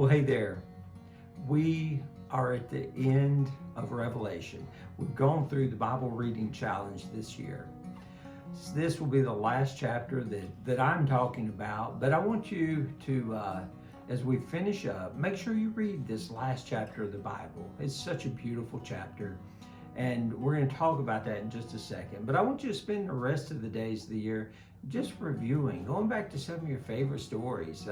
Well, hey there. We are at the end of Revelation. We've gone through the Bible reading challenge this year. This will be the last chapter that I'm talking about, but I want you to, as we finish up, make sure you read this last chapter of the Bible. It's such a beautiful chapter, and we're going to talk about that in just a second. But I want you to spend the rest of the days of the year just reviewing, going back to some of your favorite stories,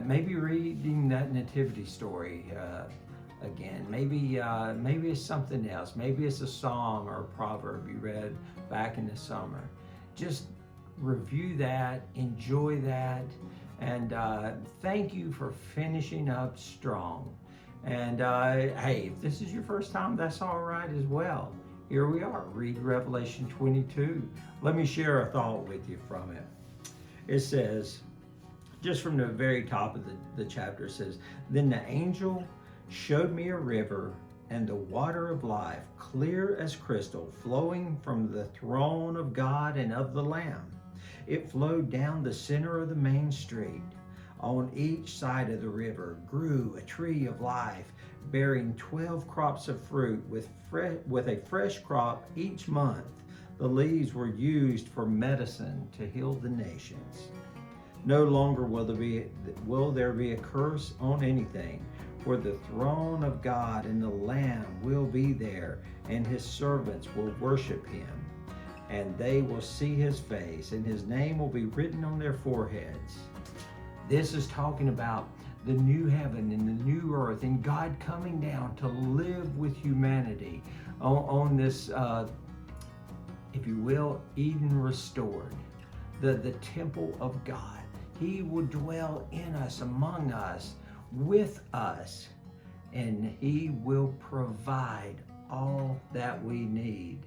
maybe reading that nativity story again. Maybe it's something else. Maybe it's a psalm or a proverb you read back in the summer. Just review that, enjoy that, and thank you for finishing up strong. And hey, if this is your first time, that's all right as well. Here we are, read Revelation 22. Let me share a thought with you from it. It says, just from the very top of the chapter, it says, "Then the angel showed me a river and the water of life, clear as crystal, flowing from the throne of God and of the Lamb. It flowed down the center of the main street. On each side of the river grew a tree of life, bearing 12 crops of fruit with a fresh crop each month. The leaves were used for medicine to heal the nations. No longer will there be a curse on anything, for the throne of God and the Lamb will be there, and his servants will worship him. And they will see his face, and his name will be written on their foreheads." This is talking about the new heaven and the new earth, and God coming down to live with humanity on this, if you will, Eden restored, the temple of God. He will dwell in us, among us, with us, and he will provide all that we need.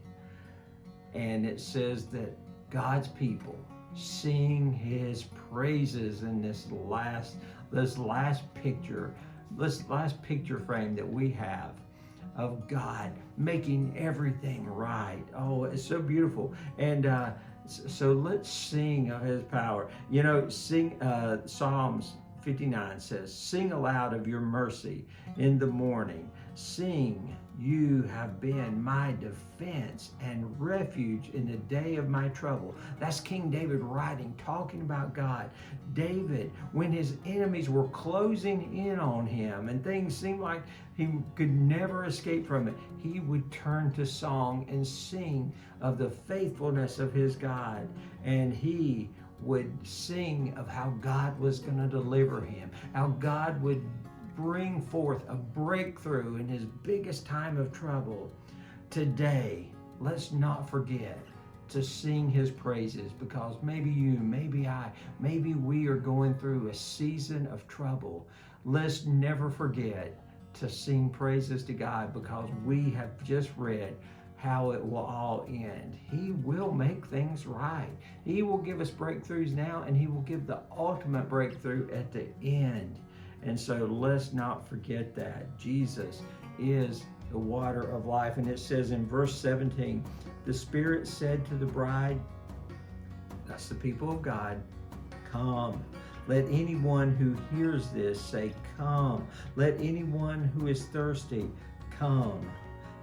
And it says that God's people sing his praises in this last picture frame that we have of God making everything right. Oh, it's so beautiful. And so let's sing of his power. You know, Psalms 59 says, "Sing aloud of your mercy in the morning. Sing, you have been my defense and refuge in the day of my trouble." That's King David writing, talking about God. David, when his enemies were closing in on him and things seemed like he could never escape from it, he would turn to song and sing of the faithfulness of his God. And he would sing of how God was going to deliver him, how God would bring forth a breakthrough in his biggest time of trouble. Today, let's not forget to sing his praises, because maybe you, maybe I, maybe we are going through a season of trouble. Let's never forget to sing praises to God, because we have just read how it will all end. He will make things right. He will give us breakthroughs now, and he will give the ultimate breakthrough at the end. And so let's not forget that. Jesus is the water of life. And it says in verse 17, "The Spirit said to the bride," that's the people of God, "Come." Let anyone who hears this say, "Come." Let anyone who is thirsty come.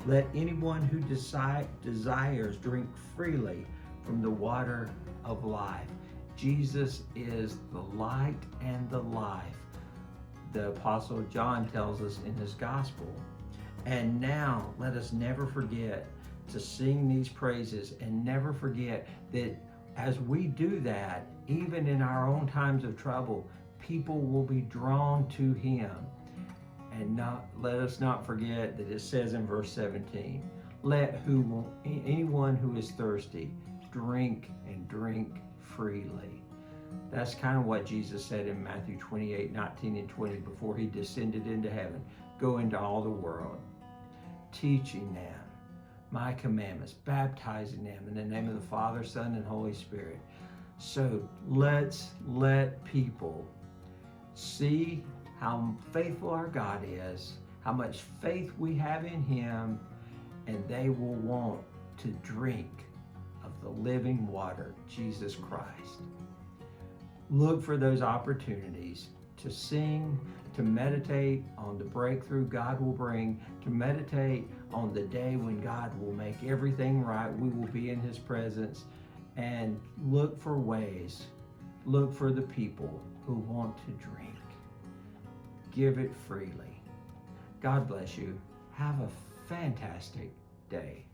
Let anyone who desires drink freely from the water of life. Jesus is the light and the life. The Apostle John tells us in his gospel. And now let us never forget to sing these praises, and never forget that as we do that, even in our own times of trouble, people will be drawn to him. And let us not forget that it says in verse 17, "Let anyone who is thirsty drink, and drink freely." That's kind of what Jesus said in Matthew 28:19 and 20 before he descended into heaven. "Go into all the world, teaching them my commandments, baptizing them in the name of the Father, Son, and Holy Spirit." So let's let people see how faithful our God is, how much faith we have in him, and they will want to drink of the living water, Jesus Christ. Look for those opportunities. to sing, to meditate on the breakthrough God will bring, to meditate on the day when God will make everything right. We will be in His presence, and look for ways, look for the people who want to drink. Give it freely. God bless you. Have a fantastic day.